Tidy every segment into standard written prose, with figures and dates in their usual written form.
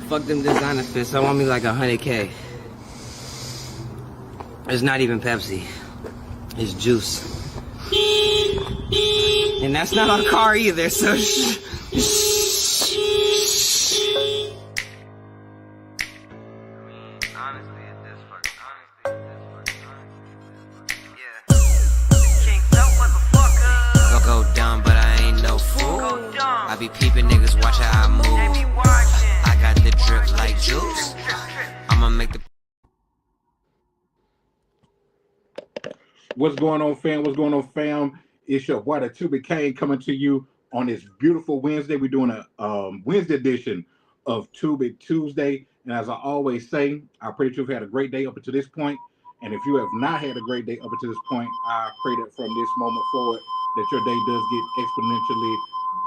Fuck them designer fits. I want me like 100K. It's not even Pepsi. It's juice. And that's not our car either, so shh. Go dumb, but I ain't no fool. I be peeping niggas, watch how I move. I got the drip like juice. I'ma make the. What's going on, fam? What's going on, fam? It's your boy, the Tubi Kane, coming to you on this beautiful Wednesday. We're doing a Wednesday edition of Tubi Tuesday. And as I always say, I pray that you've had a great day up until this point. And if you have not had a great day up until this point, I pray that from this moment forward, that your day does get exponentially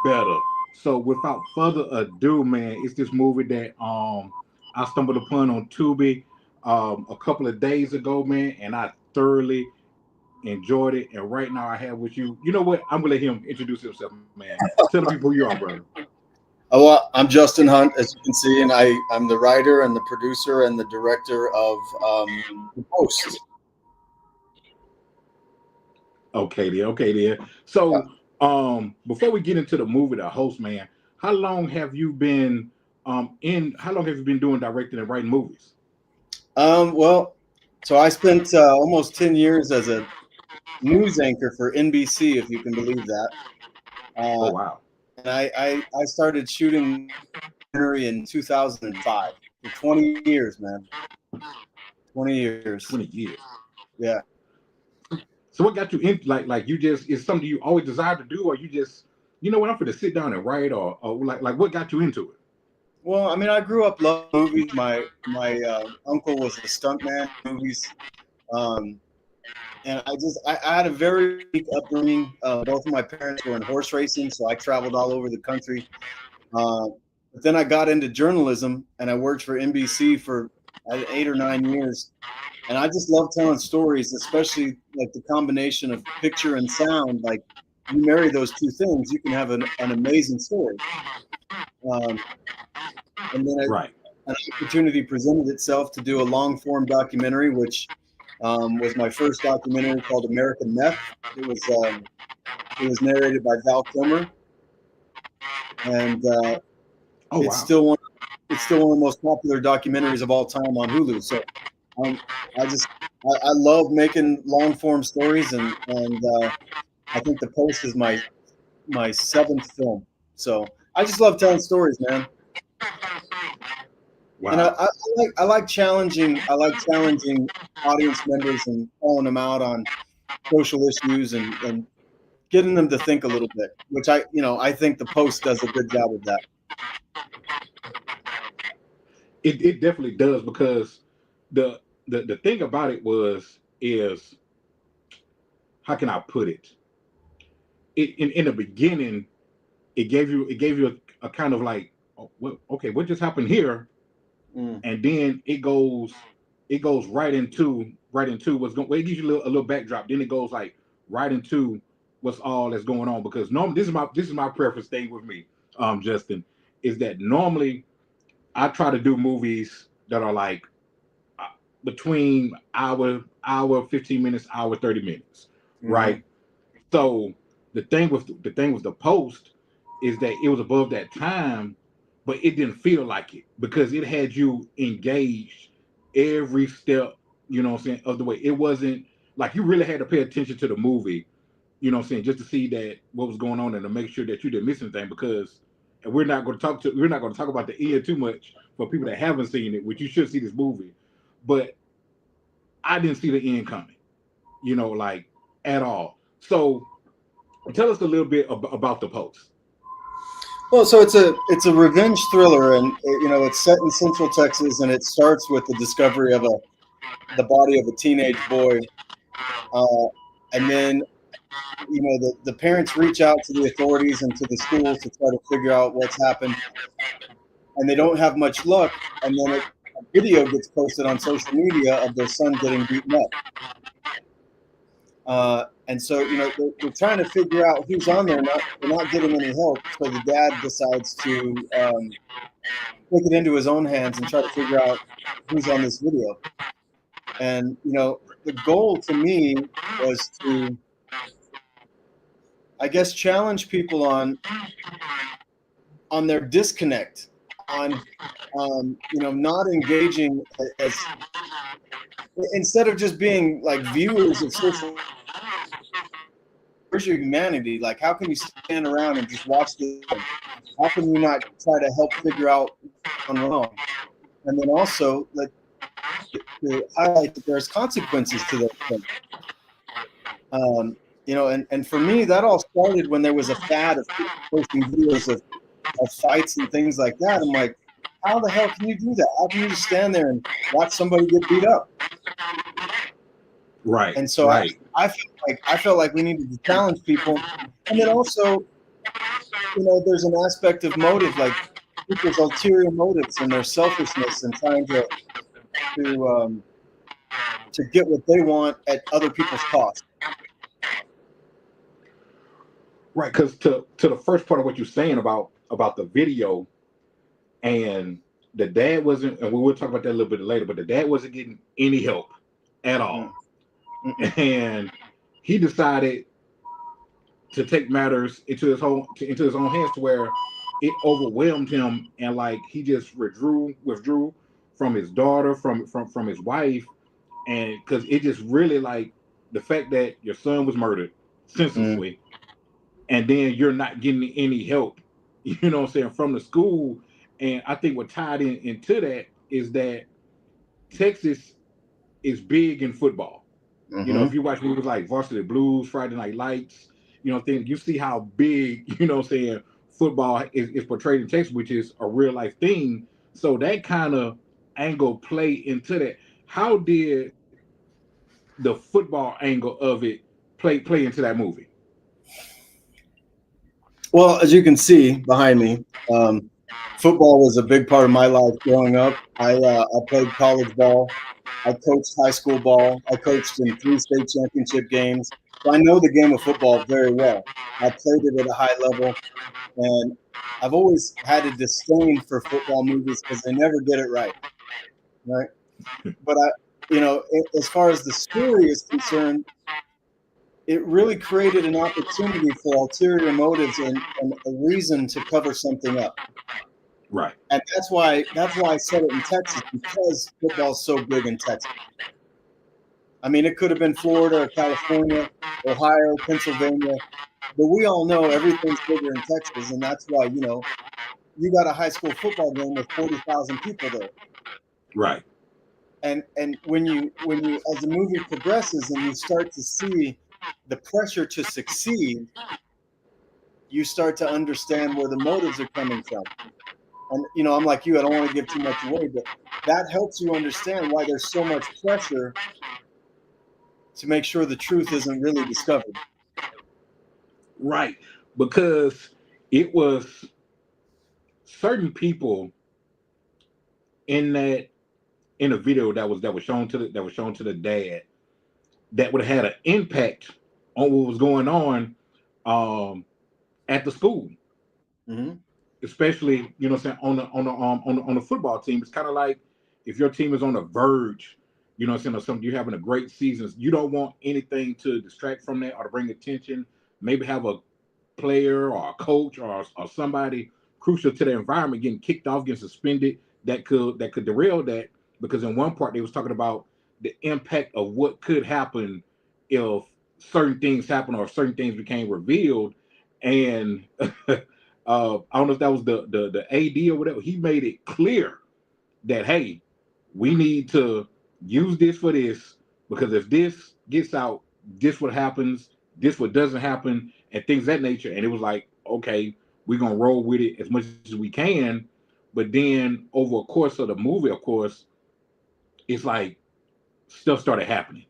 better. So without further ado, man, it's this movie that I stumbled upon on Tubi a couple of days ago, man, and I thoroughly enjoyed it. And right now I have with you, you know what? I'm gonna let him introduce himself, man. Tell the people who you are, brother. Oh, well, I'm Justin Hunt, as you can see, and I'm the writer and the producer and the director of The Post. Okay, there. So, before we get into the movie, The Host, man, how long have you been doing directing and writing movies? Well, so I spent almost 10 years as a news anchor for NBC, if you can believe that. Oh wow! And I started shooting in 2005. For 20 years, man. 20 years. 20 years. Yeah. So what got you in? Like you just, is something you always desired to do, or you just, you know what, I'm going to sit down and write, or like what got you into it? Well, I mean, I grew up loving movies. My uncle was a stuntman in movies, and I had a very unique upbringing. Both of my parents were in horse racing, so I traveled all over the country. But then I got into journalism, and I worked for NBC for 8 or 9 years. And I just love telling stories, especially like the combination of picture and sound. Like, you marry those two things, you can have an amazing story. And then an opportunity presented itself to do a long-form documentary, which was my first documentary, called American Meth. It was narrated by Val Kilmer, and it's still one of the most popular documentaries of all time on Hulu. So I love making long-form stories, and I think The Post is my 7th film. So I just love telling stories, man. Wow. And I like challenging audience members and calling them out on social issues and getting them to think a little bit, which I think The Post does a good job of that. It definitely does, because the thing about it is how can I put it? In the beginning, it gave you a kind of like, oh, okay, what just happened here? And then it goes right into what's going. Well, it gives you a little backdrop. Then it goes like right into what's all that's going on. Because normally, this is my preference thing with me, Justin, is that normally I try to do movies that are like between hour 15 minutes, hour 30 minutes, right? So the thing with The Post is that it was above that time, but it didn't feel like it, because it had you engaged every step, you know what I'm saying, of the way. It wasn't like you really had to pay attention to the movie, you know what I'm saying, just to see that what was going on and to make sure that you didn't miss anything. Because, and we're not going to talk about the end too much for people that haven't seen it, which you should see this movie. But I didn't see the end coming, you know, like at all. So tell us a little bit about The Post. Well, so it's a revenge thriller, and it's set in Central Texas, and it starts with the discovery of the body of a teenage boy, and then the parents reach out to the authorities and to the schools to try to figure out what's happened, and they don't have much luck. And then a video gets posted on social media of their son getting beaten up. And so, they're trying to figure out who's on there. They're not getting any help. So the dad decides to take it into his own hands and try to figure out who's on this video. And the goal to me was to, I guess, challenge people on their disconnect, on not engaging as instead of just being like viewers of social. Where's your humanity? Like, how can you stand around and just watch this? How can you not try to help figure out what's gone wrong? And then also, like, to highlight that there's consequences to those things. And for me, that all started when there was a fad of posting videos of fights and things like that. I'm like, how the hell can you do that? How can you just stand there and watch somebody get beat up? Right. And so right. I felt like we needed to challenge people. And then also, there's an aspect of motive, like people's ulterior motives and their selfishness and trying to get what they want at other people's cost. Right, because to the first part of what you're saying about the video, and the dad wasn't, and we will talk about that a little bit later, but the dad wasn't getting any help at all. Mm-mm. And he decided to take matters into his own hands, to where it overwhelmed him, and like he just withdrew from his daughter, from his wife, and because it just really, like, the fact that your son was murdered senselessly, and then you're not getting any help, what I'm saying, from the school. And I think what tied into that is that Texas is big in football. Mm-hmm. If you watch movies like Varsity Blues, Friday Night Lights, you see how big, football is portrayed in Texas, which is a real life thing. So that kind of angle play into that. How did the football angle of it play into that movie? Well, as you can see behind me, football was a big part of my life growing up. I played college ball. I coached high school ball. I coached in 3 state championship games. So I know the game of football very well. I played it at a high level, and I've always had a disdain for football movies because they never get it right. But as far as the story is concerned, it really created an opportunity for ulterior motives and a reason to cover something up. Right. And that's why I said it in Texas, because football is so big in Texas. I mean, it could have been Florida or California, Ohio, Pennsylvania, but we all know everything's bigger in Texas, and that's why, you got a high school football game with 40,000 people there. Right. And when you as the movie progresses and you start to see the pressure to succeed, you start to understand where the motives are coming from. And I'm like you, I don't want to give too much away, but that helps you understand why there's so much pressure to make sure the truth isn't really discovered. Right, because it was certain people in a video that was shown to the dad that would have had an impact on what was going on at the school. Mm-hmm. Especially, on the football team. It's kind of like if your team is on the verge, of something, you're having a great season. You don't want anything to distract from that or to bring attention. Maybe have a player or a coach or somebody crucial to the environment getting kicked off, getting suspended. That could derail that, because in one part they was talking about the impact of what could happen if certain things happen or certain things became revealed. And I don't know if that was the AD or whatever. He made it clear that, hey, we need to use this for this, because if this gets out, this what happens, this what doesn't happen, and things of that nature. And it was like, okay, we're gonna roll with it as much as we can. But then over a course of the movie, of course, it's like stuff started happening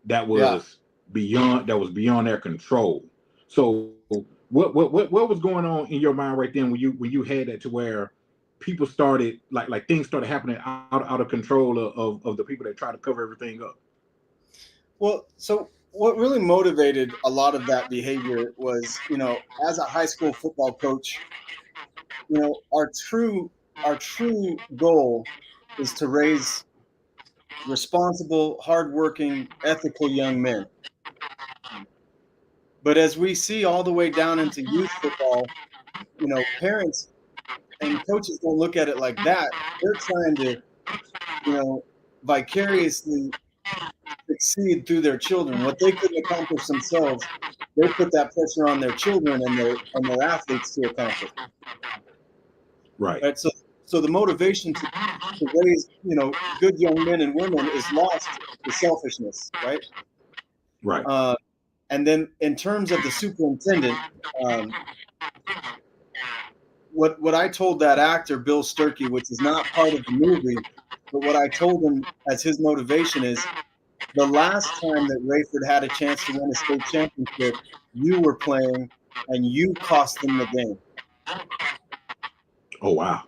that was beyond their control. So what was going on in your mind right then when you had that, to where people started like things started happening out of control of the people that try to cover everything up? Well, so what really motivated a lot of that behavior was, as a high school football coach, our true our true goal is to raise responsible, hardworking, ethical young men. But as we see all the way down into youth football, you know, parents and coaches don't look at it like that. They're trying to, you know, vicariously succeed through their children. What they couldn't accomplish themselves, they put that pressure on their children and their athletes to accomplish. Right. So the motivation to raise, you know, good young men and women is lost to selfishness, right? Right. And then in terms of the superintendent, um, what I told that actor, Bill Sturkey, which is not part of the movie, but what I told him as his motivation is, the last time that Rayford had a chance to win a state championship, you were playing and you cost them the game. Oh, wow.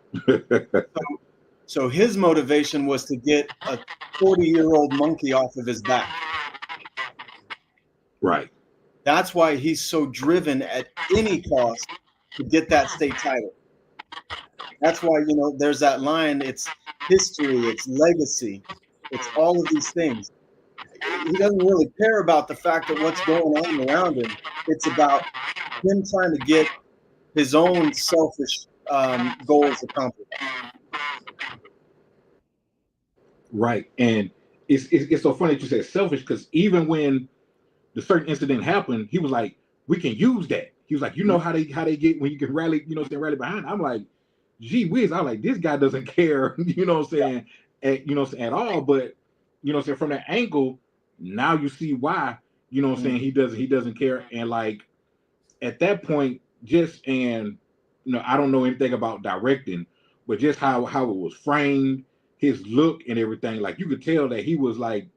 So his motivation was to get a 40-year-old monkey off of his back. Right. That's why he's so driven at any cost to get that state title. That's why, you know, there's that line, it's history, it's legacy, it's all of these things. He doesn't really care about the fact that what's going on around him. It's about him trying to get his own selfish goals accomplished. Right. And it's so funny that you said selfish, because even when the certain incident happened, he was like, we can use that. He was like, you know how they get when you can rally, you know, rally behind. I'm like, gee whiz, I'm like, this guy doesn't care, you know what I'm saying, at all. But you know what I'm saying, from that angle, now you see why, you know what I'm saying, he doesn't care. And like at that point, and you know, I don't know anything about directing, but just how it was framed, his look and everything, like you could tell that he was like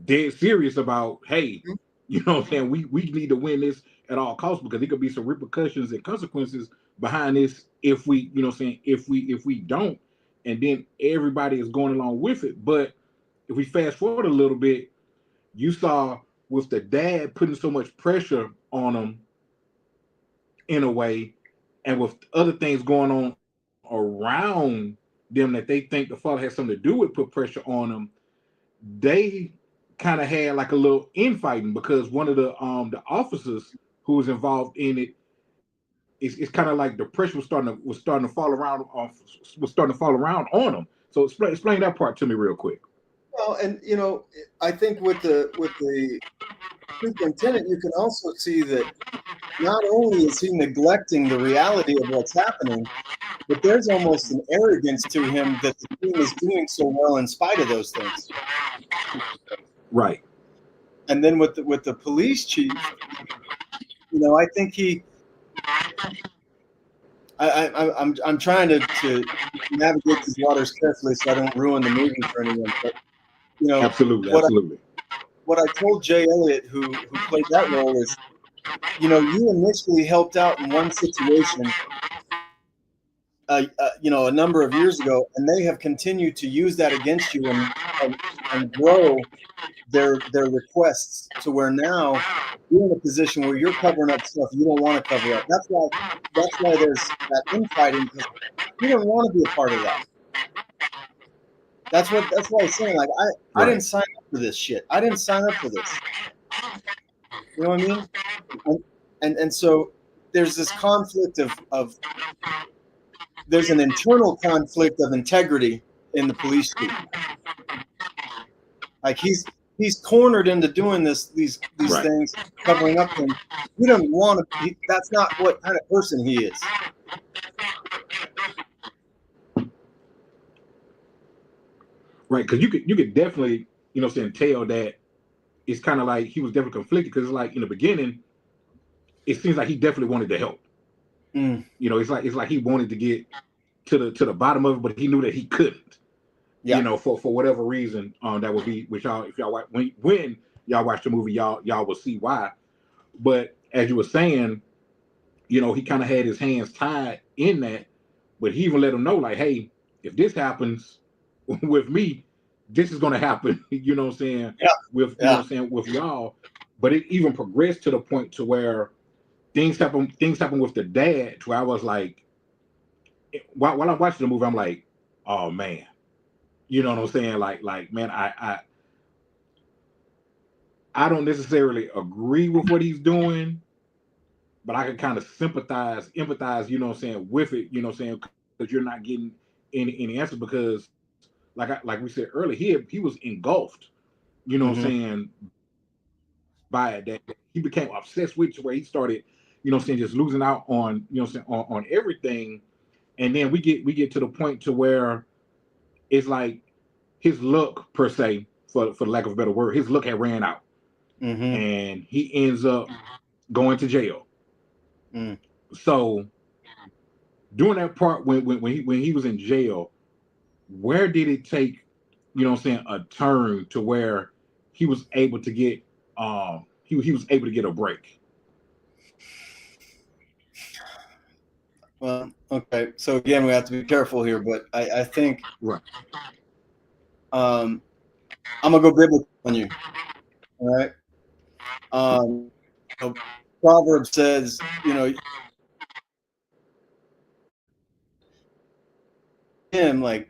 dead serious about, hey, you know what I'm saying, we need to win this at all costs, because there could be some repercussions and consequences behind this if we, you know what I'm saying, if we don't, and then everybody is going along with it. But if we fast forward a little bit, you saw with the dad putting so much pressure on him in a way, and with other things going on around them that they think the father has something to do with, put pressure on them, they kind of had like a little infighting, because one of the officers who was involved in it, it's kind of like the pressure was starting to fall around on them. So explain that part to me real quick. Well, and you know, I think with the superintendent, you can also see that not only is he neglecting the reality of what's happening, but there's almost an arrogance to him that the team is doing so well in spite of those things. Right. And then with the police chief, you know, I think I'm trying to navigate these waters carefully so I don't ruin the movie for anyone. But you know, absolutely. What I told Jay Elliott, who played that role, is, you know, you initially helped out in one situation, you know, a number of years ago, and they have continued to use that against you and grow their requests to where now you're in a position where you're covering up stuff you don't want to cover up. That's why there's that infighting, because you don't want to be a part of that. That's why I'm saying, like, I didn't sign up for this shit. I didn't sign up for this. You know what I mean? And so there's this conflict of there's an internal conflict of integrity in the police chief. Like he's cornered into doing these things, covering up him. He doesn't want to. That's not what kind of person he is. Right, because you could definitely, you know, tell that it's kind of like he was definitely conflicted, because it's like in the beginning, it seems like he definitely wanted to help. You know, it's like he wanted to get to the bottom of it, but he knew that he couldn't. Yeah. You know, for whatever reason, that would be, which y'all, if y'all watch, when y'all watch the movie, y'all will see why. But as you were saying, you know, he kind of had his hands tied in that, but he even let him know, like, hey, if this happens with me, this is going to happen. You know what I'm saying? Yeah. You know what I'm saying, with y'all. But it even progressed to the point to where things happen with the dad, to where I was like, while I'm watching the movie, I'm like, oh man, you know what I'm saying? Like man, I don't necessarily agree with what he's doing, but I can kind of empathize, you know what I'm saying, with it, you know what I'm saying, because you're not getting any answer because like we said earlier, he was engulfed, you know what I'm Mm-hmm. saying, by it that he became obsessed with to where he started, you know what I'm saying, just losing out on, you know what I'm saying, on everything. And then we get to the point to where it's like his luck per se, for lack of a better word, his luck had ran out. Mm-hmm. And he ends up going to jail. Mm. So during that part when he was in jail, where did it take, you know what I'm saying, a turn to where he was able to get he was able to get a break? Well, okay. So again, we have to be careful here, but I think Right. I'm gonna go biblical on you. All right. So Proverbs says, him like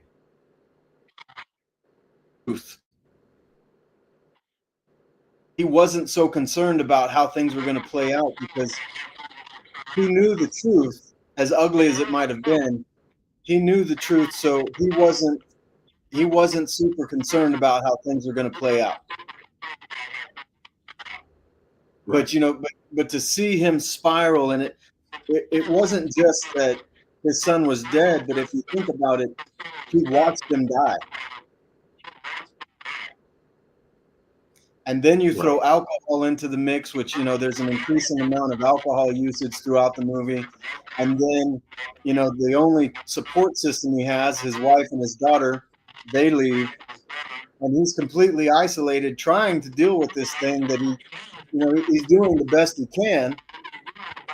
truth. He wasn't so concerned about how things were going to play out because he knew the truth, as ugly as it might have been. He knew the truth, so he wasn't super concerned about how things were going to play out. Right. But to see him spiral, and it wasn't just that his son was dead, but if you think about it, he watched him die. And then you Right. throw alcohol into the mix, which, there's an increasing amount of alcohol usage throughout the movie. And then, the only support system he has, his wife and his daughter, they leave. And he's completely isolated, trying to deal with this thing that he's doing the best he can.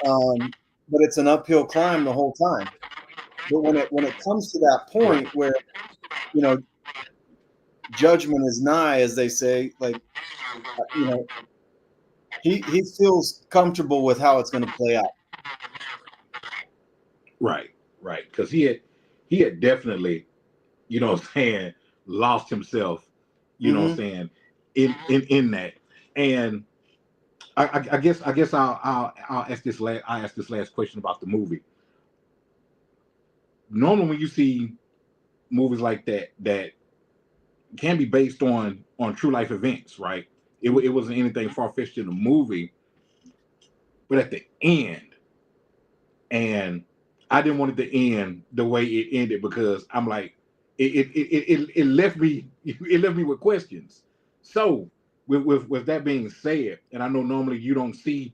But it's an uphill climb the whole time. But when it comes to that Right. point where, you know, judgment is nigh, as they say, like, you know, he feels comfortable with how it's going to play out. Right. Right. Because he had definitely, you know what I'm saying, lost himself, you know what I'm Mm-hmm. saying, in that. And I guess I'll ask this last question about the movie. Normally when you see movies like that can be based on true life events, right? It wasn't anything far fetched in the movie, but at the end, and I didn't want it to end the way it ended because I'm like, it left me it left me with questions. So with that being said, and I know normally you don't see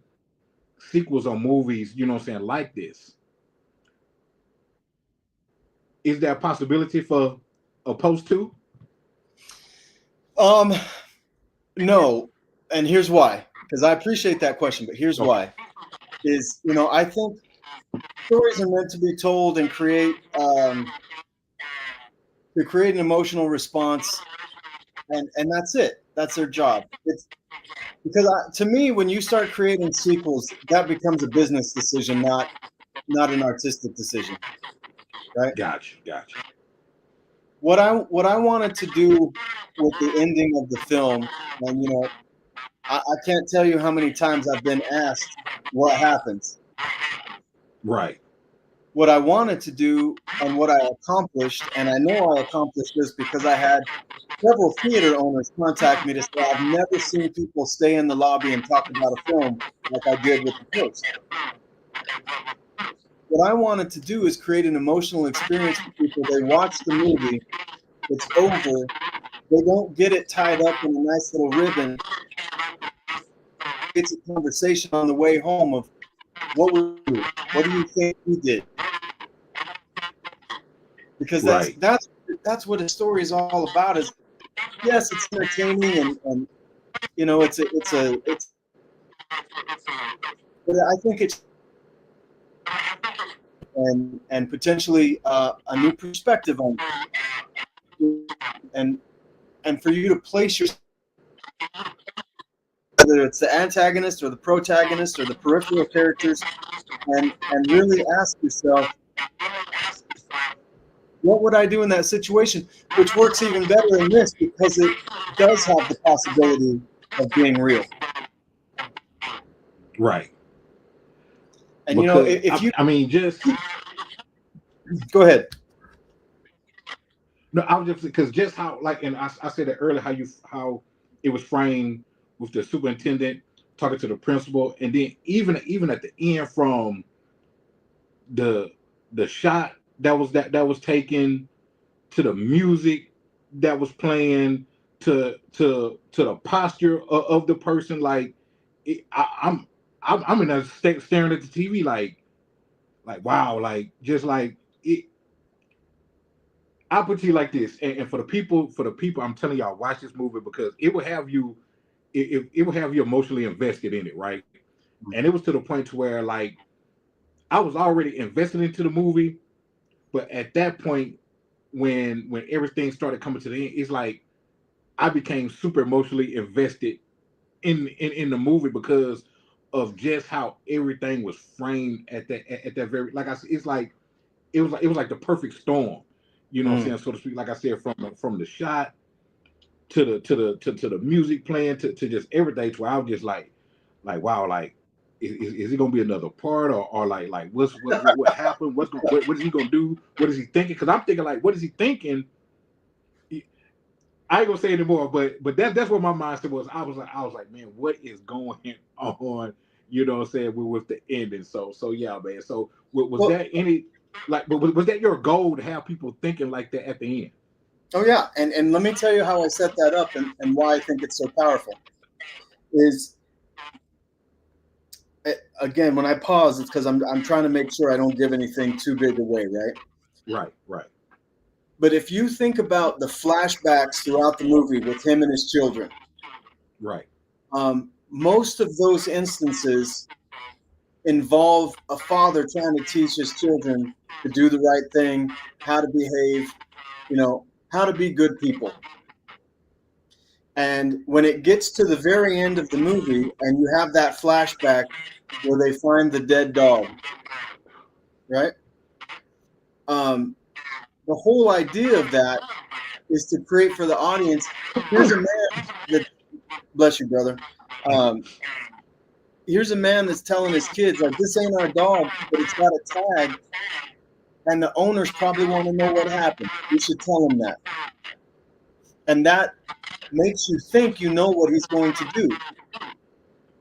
sequels or movies, you know what I'm saying, like this. Is there a possibility for a post two? Um, no, and here's why. Because I appreciate that question, but here's Okay. why. I think stories are meant to be told and to create an emotional response, and that's it. That's their job. It's because to me, when you start creating sequels, that becomes a business decision, not an artistic decision, right? Gotcha. What I wanted to do with the ending of the film, and I can't tell you how many times I've been asked what happens. Right. What I wanted to do and what I accomplished, and I know I accomplished this because I had several theater owners contact me to say, I've never seen people stay in the lobby and talk about a film like I did with the first. What I wanted to do is create an emotional experience for people. They watch the movie, it's over, they don't get it tied up in a nice little ribbon. It's a conversation on the way home of what do you think we did? Because Right. that's what a story is all about. Is yes, it's entertaining and it's but I think it's and potentially a new perspective on and for you to place your, whether it's the antagonist or the protagonist or the peripheral characters, and really ask yourself, What would I do in that situation? Which works even better in this because it does have the possibility of being real. Right. And Because if you I mean, just go ahead. no, I was just because just how like, and I said it earlier how it was framed with the superintendent talking to the principal, and then even at the end from the shot that was taken to the music that was playing to the posture of the person, like I'm in a state staring at the TV like wow, like just like it. I'll put it to you like this, and for the people, I'm telling y'all, watch this movie because it will have you, it will have you emotionally invested in it, right? And it was to the point to where like I was already invested into the movie, but at that point, when everything started coming to the end, it's like I became super emotionally invested in the movie because of just how everything was framed at that very, like I said, it's like it was like the perfect storm, you know what I'm saying, so to speak. Like I said, from the shot to the music playing to just everything, to where I was just like wow, like is it gonna be another part, or like what happened? What is he gonna do? What is he thinking? Because I'm thinking like, what is he thinking? I ain't gonna say anymore, but that's what my mindset was. I was like, man, what is going on? You know what I'm saying, with the ending. So yeah, man. So was Well, that any like was that your goal to have people thinking like that at the end? oh yeah, and let me tell you how I set that up and why I think it's so powerful. Is again, when I pause, it's because I'm trying to make sure I don't give anything too big away, right? Right. But if you think about the flashbacks throughout the movie with him and his children, Right. most of those instances involve a father trying to teach his children to do the right thing, how to behave, how to be good people. And when it gets to the very end of the movie and you have that flashback where they find the dead dog, right? The whole idea of that is to create for the audience. Here's a man that, bless you, brother. Here's a man that's telling his kids, like, this ain't our dog, but it's got a tag, and the owners probably want to know what happened. We should tell them that. And that makes you think you know what he's going to do.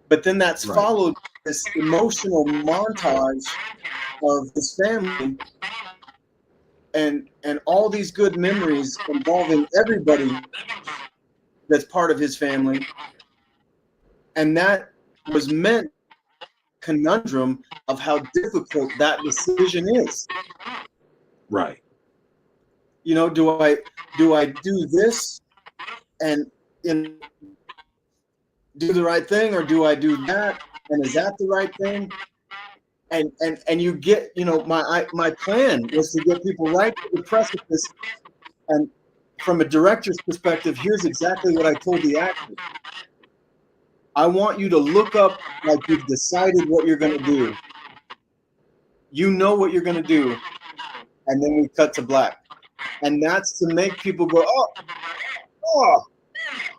But then that's Right. followed by this emotional montage of his family and all these good memories involving everybody that's part of his family. And that was meant conundrum of how difficult that decision is. Right. Do I do this and do the right thing, or do I do that? And is that the right thing? And you get, my plan was to get people right to the precipice. And from a director's perspective, here's exactly what I told the actor. I want you to look up like you've decided what you're going to do. You know what you're going to do. And then we cut to black. And that's to make people go, oh,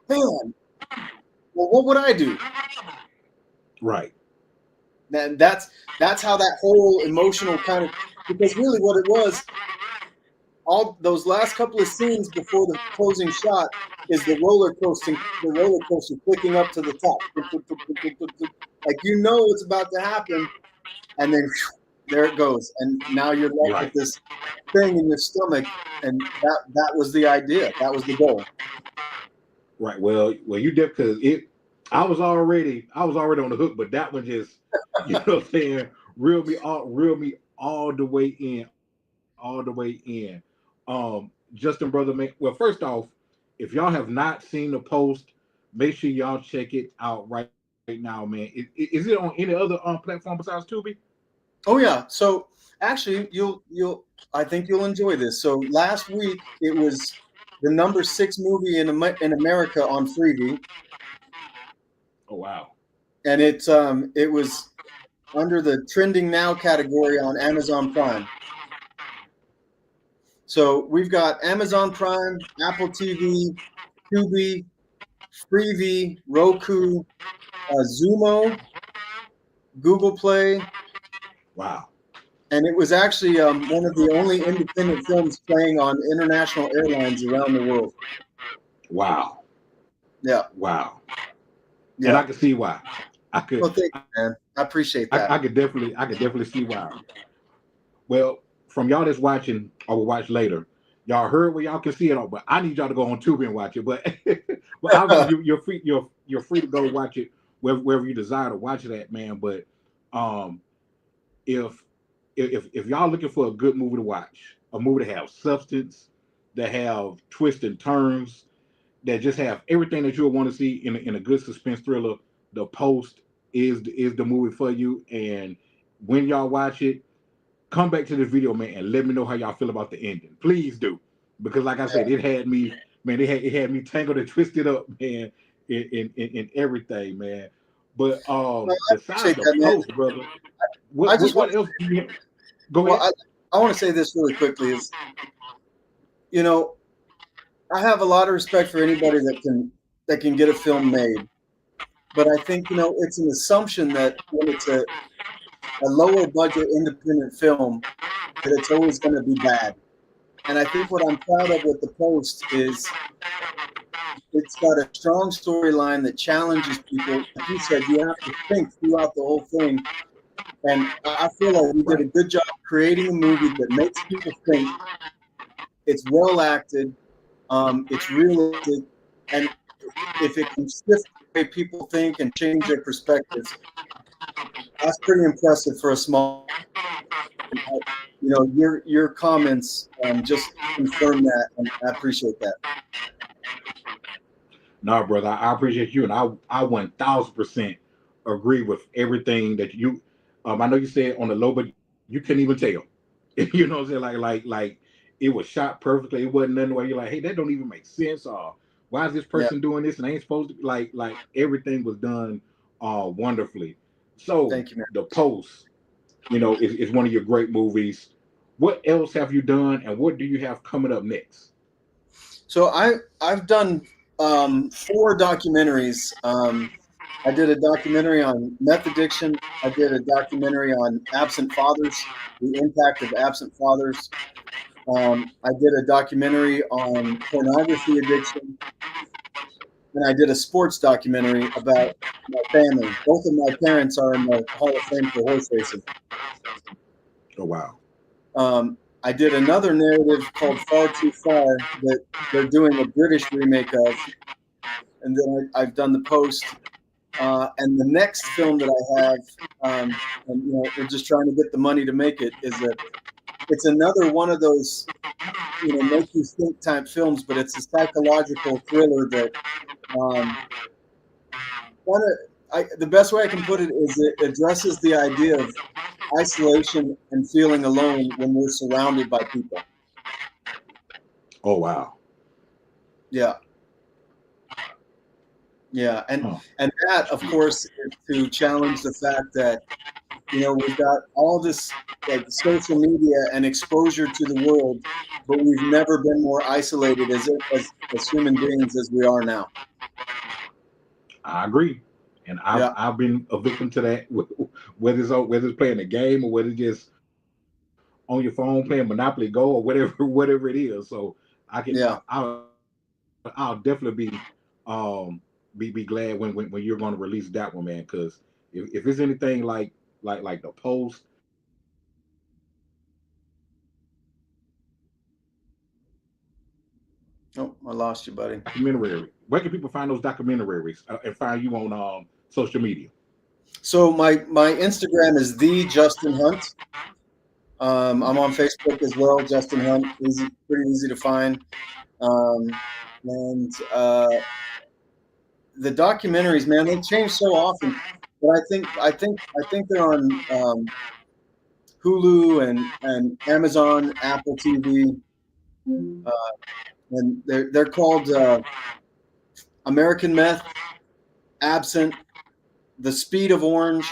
man. Well, what would I do? Right. And that's how that whole emotional kind of, because really what it was, all those last couple of scenes before the closing shot is the roller coaster clicking up to the top. Like, it's about to happen, and then there it goes. And now you're left with this thing in your stomach, and that was the idea. That was the goal. Right. Well, you did, because I was already on the hook, but that one just, you know what I'm saying, reeled me all the way in. Justin, brother, man. Well, first off, if y'all have not seen the post, make sure y'all check it out right now, man. Is it on any other platform besides Tubi? Oh yeah. So actually, I think you'll enjoy this. So last week it was the number 6 movie in America on Freevee. Oh wow. And it was under the trending now category on Amazon Prime. So we've got Amazon Prime, Apple TV, Tubi, Freevee, Roku, Zumo, Google Play, Wow. and it was actually one of the only independent films playing on international airlines around the world. Wow. Yeah. Wow. Yeah. And I can see why. I could. Well, thank you, man. I appreciate that. I could definitely see why. Well, from y'all that's watching or will watch later, y'all heard where y'all can see it on, but I need y'all to go on Tubi and watch it. But but obviously you're free to go watch it wherever you desire to watch it at, man. But um, if if y'all looking for a good movie to watch, a movie to have substance, that have twists and turns, that just have everything that you'll want to see in a good suspense thriller, The Post is the movie for you. And when y'all watch it, come back to this video, man, and let me know how y'all feel about the ending. Please do, because like I said, it had me, man. It had me tangled and twisted up, man, in everything, man. But besides The Post, brother, what else do you? Go ahead. I want to say this really quickly is, I have a lot of respect for anybody that can get a film made, but I think it's an assumption that when it's a lower budget independent film, that it's always going to be bad. And I think what I'm proud of with The Post is it's got a strong storyline that challenges people. Like you said, you have to think throughout the whole thing. And I feel like we did a good job creating a movie that makes people think. It's well acted. It's realistic. And if it can shift the way people think and change their perspectives, that's pretty impressive for a small. Your comments just confirm that, and I appreciate that. No, brother, I appreciate you, and I 1000% agree with everything that you. I know you said on the low, but you couldn't even tell. You know what I'm saying? Like it was shot perfectly. It wasn't nothing where you're like, hey, that don't even make sense. Or why is this person doing this and they ain't supposed to? Like everything was done wonderfully. So thank you, man. The Post, is one of your great movies. What else have you done, and what do you have coming up next? So I've done 4 documentaries. I did a documentary on meth addiction. I did a documentary on absent fathers, the impact of absent fathers. I did a documentary on pornography addiction. And I did a sports documentary about my family. Both of my parents are in the Hall of Fame for horse racing. Oh, wow. I did another narrative called Far Too Far that they're doing a British remake of. And then I've done The Post. And the next film that I have, and we're just trying to get the money to make it, it's another one of those, make you think type films, but it's a psychological thriller that, the best way I can put it is it addresses the idea of isolation and feeling alone when we're surrounded by people. Oh, wow. Yeah. Yeah. And that, of course, is to challenge the fact that, we've got all this like social media and exposure to the world, but we've never been more isolated as human beings as we are now. I agree. And I've been a victim to that, whether it's playing a game or whether it's just on your phone playing Monopoly Go or whatever it is. So I can I'll definitely be glad when you're going to release that one, man. Because if it's anything like The Post. Oh, I lost you, buddy. Documentary. Where can people find those documentaries and find you on social media? So my Instagram is the Justin Hunt. I'm on Facebook as well, Justin Hunt. Pretty easy to find. And the documentaries, man, they change so often. But I think they're on Hulu and Amazon, Apple TV, and they're called American Meth, Absent, The Speed of Orange,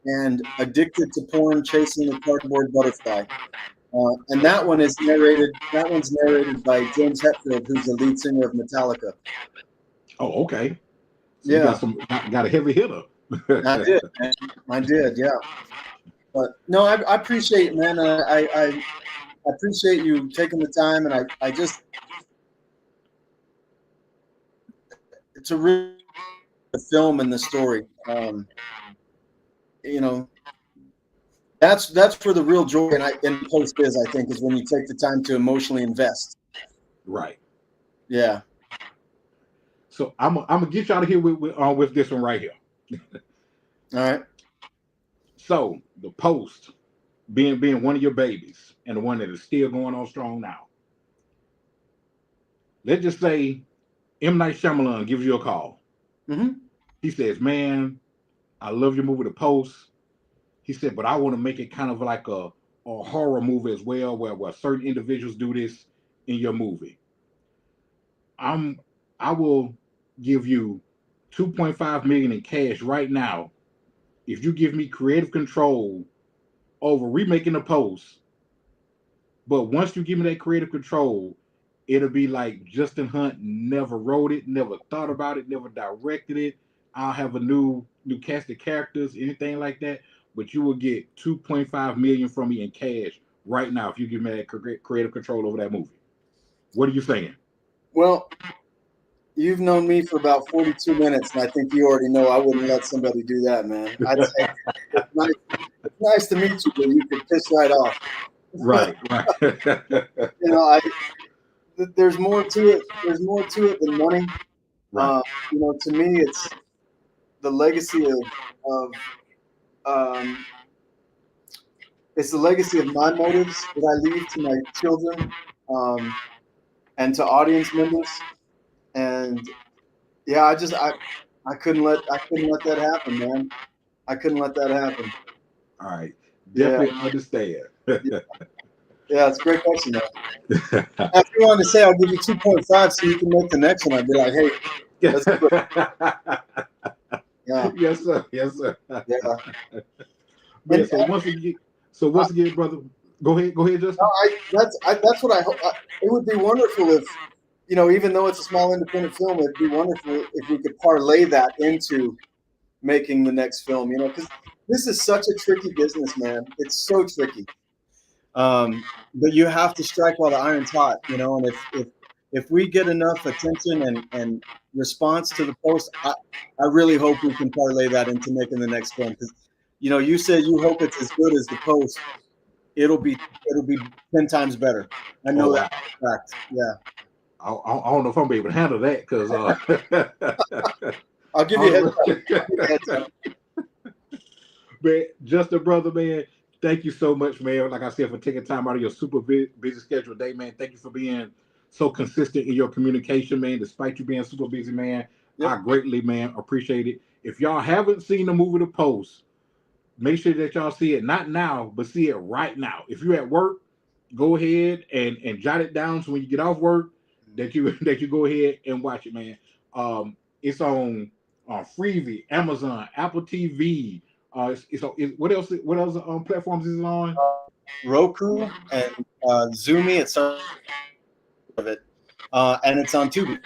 and Addicted to Porn: Chasing the Cardboard Butterfly. And that one is narrated. That one's narrated by James Hetfield, who's the lead singer of Metallica. Oh, okay. So you Yeah, got a heavy hitter. I did. Man. I did. Yeah. But no, I appreciate it, man. I appreciate you taking the time, and I just to read the film and the story. You know, that's where the real joy in post is. I think is when you take the time to emotionally invest. Right. Yeah. So I'm gonna get you out of here with this one right here. All right. So the Post being one of your babies and the one that is still going on strong now. Let's just say M. Night Shyamalan gives you a call. Mm-hmm. He says, "Man, I love your movie, The Post." He said, "But I want to make it kind of like a horror movie as well, where certain individuals do this in your movie. I will give you 2.5 million in cash right now if you give me creative control over remaking The Post. But once you give me that creative control, it'll be like Justin Hunt never wrote it, never thought about it, never directed it. I'll have a new cast of characters, anything like that. But you will get 2.5 million from me in cash right now if you give me that creative control over that movie." What are you saying? Well, you've known me for about 42 minutes, and I think you already know I wouldn't let somebody do that, man. I'd say it's nice to meet you, but you could piss right off. Right, right. You know, there's more to it. There's more to it than money. Right. You know, to me, it's the legacy of it's the legacy of my motives that I leave to my children and to audience members. And yeah, I couldn't let that happen, man. I couldn't let that happen. All right. Yeah, Definitely understand. yeah, it's a great question, man. If you wanted to say I'll give you 2.5 so you can make the next one, I'd be like, hey, let's do it. Yeah, Yes, sir. Yes, sir. yeah. Man, And, once again, brother, go ahead, Justin. that's what I hope. It would be wonderful if, you know, even though it's a small independent film, it'd be wonderful if we could parlay that into making the next film. You know, because this is such a tricky business, man. It's so tricky. But you have to strike while the iron's hot. You know, and if we get enough attention and response to the post, I really hope we can parlay that into making the next film. Because, you know, you said you hope it's as good as the post. It'll be 10 times better. I know that for a fact. Yeah. I don't know if I'm able to handle that because I'll give you a heads up. Man, Justin, brother, man, thank you so much, man. Like I said, for taking time out of your super busy schedule day, man. Thank you for being so consistent in your communication, man. Despite you being super busy, man, Yep. I greatly, man, appreciate it. If y'all haven't seen the movie The Post, make sure that y'all see it not now, but see it right now. If you're at work, go ahead and jot it down so when you get off work that you go ahead and watch it, man. It's on Freevee, Amazon, Apple TV. What else platforms is it on? Roku and Zoomy. It's some of it, and it's on Tubi.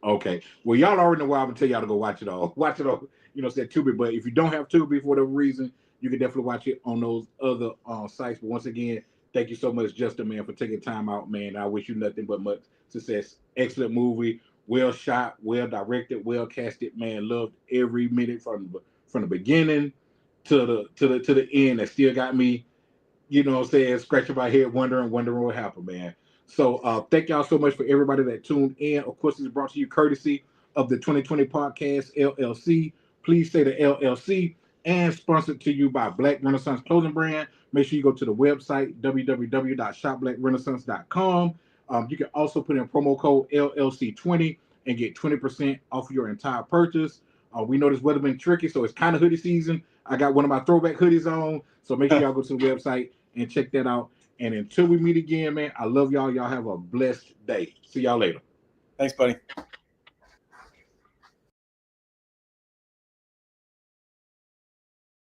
Okay. Well, y'all already know why I'm gonna tell y'all to go watch it all. Watch it all. Said Tubi. But if you don't have Tubi for whatever reason, you can definitely watch it on those other sites. But once again, thank you so much, Justin, man, for taking time out, man. I wish you nothing but much success. Excellent movie, well shot, well directed, well casted, man. Loved every minute from the beginning to the end. That still got me, scratching my head, wondering what happened, man. So thank y'all so much for everybody that tuned in. Of course, it's brought to you courtesy of the 2020 Podcast LLC. Please say the LLC, and sponsored to you by Black Renaissance Clothing Brand. Make sure you go to the website, www.shopblackrenaissance.com. You can also put in promo code LLC20 and get 20% off your entire purchase. We know this weather been tricky, so it's kind of hoodie season. I got one of my throwback hoodies on, so make sure y'all go to the website and check that out. And until we meet again, man, I love y'all. Y'all have a blessed day. See y'all later. Thanks, buddy.